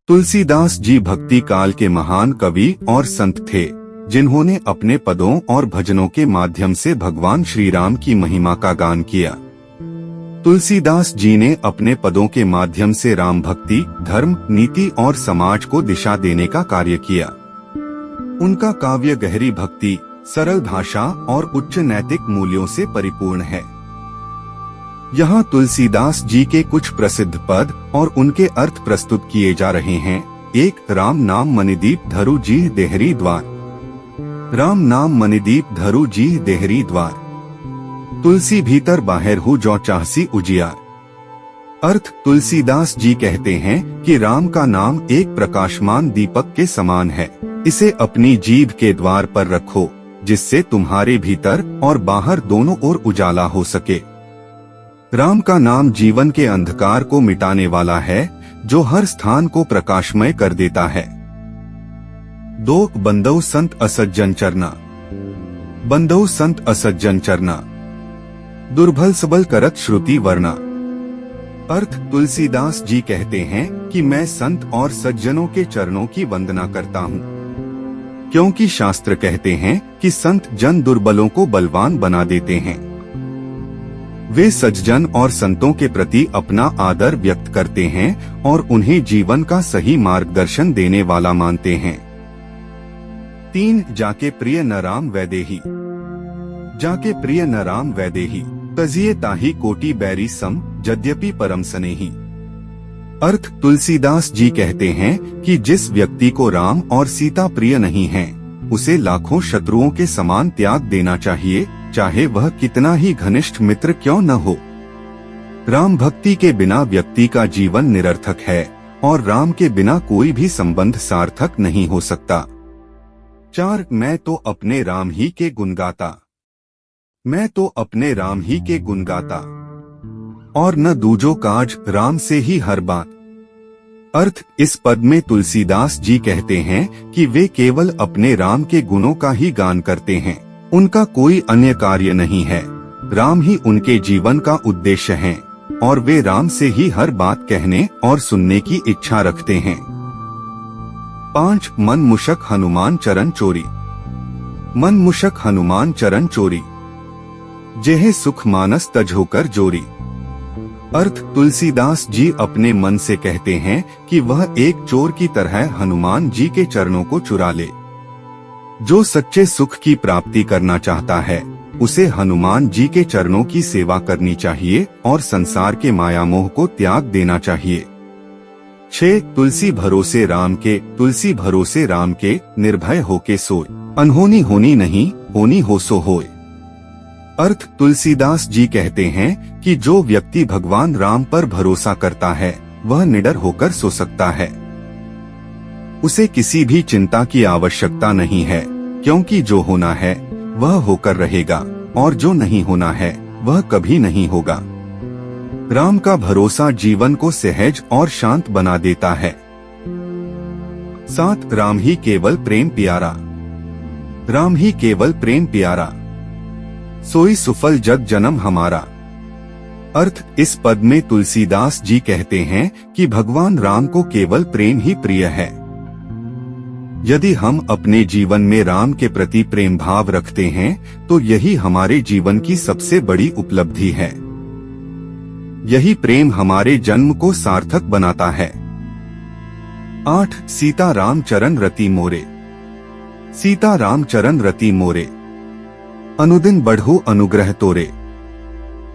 तुलसीदास जी भक्ति काल के महान कवि और संत थे, जिन्होंने अपने पदों और भजनों के माध्यम से भगवान श्री राम की महिमा का गान किया। तुलसीदास जी ने अपने पदों के माध्यम से राम भक्ति, धर्म, नीति और समाज को दिशा देने का कार्य किया। उनका काव्य गहरी भक्ति, सरल भाषा और उच्च नैतिक मूल्यों से परिपूर्ण है। यहाँ तुलसीदास जी के कुछ प्रसिद्ध पद और उनके अर्थ प्रस्तुत किए जा रहे हैं। 1. राम नाम मणिदीप धरु जीह देहरी द्वार। राम नाम मणिदीप धरु जीह देहरी द्वार। तुलसी भीतर बाहर हु जो चाहसी उजियार। अर्थ: तुलसीदास जी कहते हैं कि राम का नाम एक प्रकाशमान दीपक के समान है। इसे अपनी जीभ के द्वार पर रखो, जिससे तुम्हारे भीतर और बाहर दोनों ओर उजाला हो सके। राम का नाम जीवन के अंधकार को मिटाने वाला है, जो हर स्थान को प्रकाशमय कर देता है। 2. बंदौ संत असज्जन चरना। बंदौ संत असज्जन चरना। दुर्बल सबल करत श्रुति वर्णा। अर्थ: तुलसीदास जी कहते हैं कि मैं संत और सज्जनों के चरणों की वंदना करता हूँ, क्योंकि शास्त्र कहते हैं कि संत जन दुर्बलों को बलवान बना देते हैं। वे सज्जन और संतों के प्रति अपना आदर व्यक्त करते हैं और उन्हें जीवन का सही मार्गदर्शन देने वाला मानते हैं। 3. जाके प्रिय न राम वैदेही। जाके प्रिय न राम वैदेही, तजिए ताही कोटि बैरी सम, यद्यपि परम स्नेही। अर्थ: तुलसीदास जी कहते हैं कि जिस व्यक्ति को राम और सीता प्रिय नहीं हैं, उसे लाखों शत्रुओं के समान त्याग देना चाहिए, चाहे वह कितना ही घनिष्ठ मित्र क्यों न हो। राम भक्ति के बिना व्यक्ति का जीवन निरर्थक है और राम के बिना कोई भी संबंध सार्थक नहीं हो सकता। 4. मैं तो अपने राम ही के गुण गाता। मैं तो अपने राम ही के गुण गाता, और न दूजो काज राम से ही हर बात। अर्थ: इस पद में तुलसीदास जी कहते हैं कि वे केवल अपने राम के गुणों का ही गान करते हैं, उनका कोई अन्य कार्य नहीं है। राम ही उनके जीवन का उद्देश्य है और वे राम से ही हर बात कहने और सुनने की इच्छा रखते हैं। 5. मन मुशक हनुमान चरण चोरी। मन मुशक हनुमान चरण चोरी, जेहे सुख मानस तज होकर जोरी। अर्थ: तुलसीदास जी अपने मन से कहते हैं कि वह एक चोर की तरह हनुमान जी के चरणों को चुरा ले। जो सच्चे सुख की प्राप्ति करना चाहता है, उसे हनुमान जी के चरणों की सेवा करनी चाहिए और संसार के माया मोह को त्याग देना चाहिए। 6. तुलसी भरोसे राम के, तुलसी भरोसे राम के, निर्भय होके सोए, अनहोनी होनी नहीं, होनी हो सो होए। अर्थ: तुलसीदास जी कहते हैं कि जो व्यक्ति भगवान राम पर भरोसा करता है, वह निडर होकर सो सकता है। उसे किसी भी चिंता की आवश्यकता नहीं है, क्योंकि जो होना है वह होकर रहेगा और जो नहीं होना है वह कभी नहीं होगा। राम का भरोसा जीवन को सहज और शांत बना देता है। 7. राम ही केवल प्रेम प्यारा। राम ही केवल प्रेम प्यारा, सोई सुफल जग जन्म हमारा। अर्थ: इस पद में तुलसीदास जी कहते हैं कि भगवान राम को केवल प्रेम ही प्रिय है। यदि हम अपने जीवन में राम के प्रति प्रेम भाव रखते हैं, तो यही हमारे जीवन की सबसे बड़ी उपलब्धि है। यही प्रेम हमारे जन्म को सार्थक बनाता है। 8. सीता राम चरण रति मोरे। सीता राम चरण रति मोरे, अनुदिन बढ़ो अनुग्रह तोरे।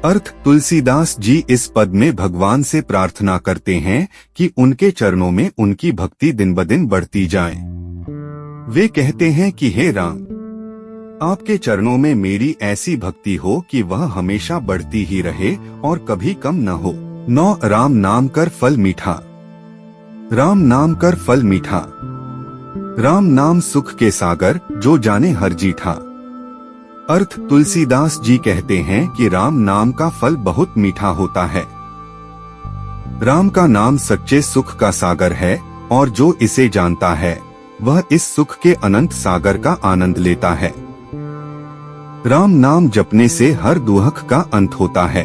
अर्थ: तुलसीदास जी इस पद में भगवान से प्रार्थना करते हैं कि उनके चरणों में उनकी भक्ति दिन ब दिन बढ़ती जाए। वे कहते हैं कि हे राम, आपके चरणों में मेरी ऐसी भक्ति हो कि वह हमेशा बढ़ती ही रहे और कभी कम न हो। 9. राम नाम कर फल मीठा। राम नाम कर फल मीठा, राम नाम सुख के सागर, जो जाने हर जीठा। अर्थ: तुलसीदास जी कहते हैं कि राम नाम का फल बहुत मीठा होता है। राम का नाम सच्चे सुख का सागर है और जो इसे जानता है, वह इस सुख के अनंत सागर का आनंद लेता है। राम नाम जपने से हर दुख का अंत होता है।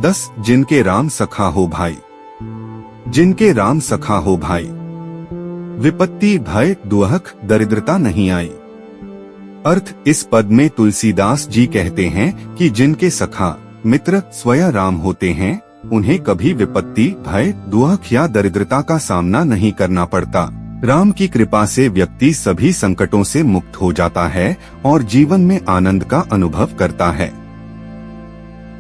10. जिनके राम सखा हो भाई। जिनके राम सखा हो भाई, विपत्ति भय दुख दरिद्रता नहीं आई। अर्थ, इस पद में तुलसीदास जी कहते हैं कि जिनके सखा मित्र स्वयं राम होते हैं, उन्हें कभी विपत्ति भय दुख या दरिद्रता का सामना नहीं करना पड़ता। राम की कृपा से व्यक्ति सभी संकटों से मुक्त हो जाता है और जीवन में आनंद का अनुभव करता है।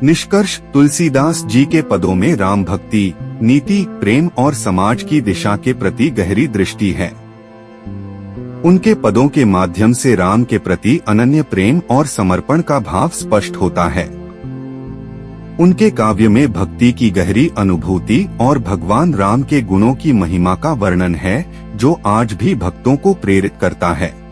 निष्कर्ष, तुलसीदास जी के पदों में राम भक्ति, नीति, प्रेम और समाज की दिशा के प्रति गहरी दृष्टि है। उनके पदों के माध्यम से राम के प्रति अनन्य प्रेम और समर्पण का भाव स्पष्ट होता है। उनके काव्य में भक्ति की गहरी अनुभूति और भगवान राम के गुणों की महिमा का वर्णन है, जो आज भी भक्तों को प्रेरित करता है।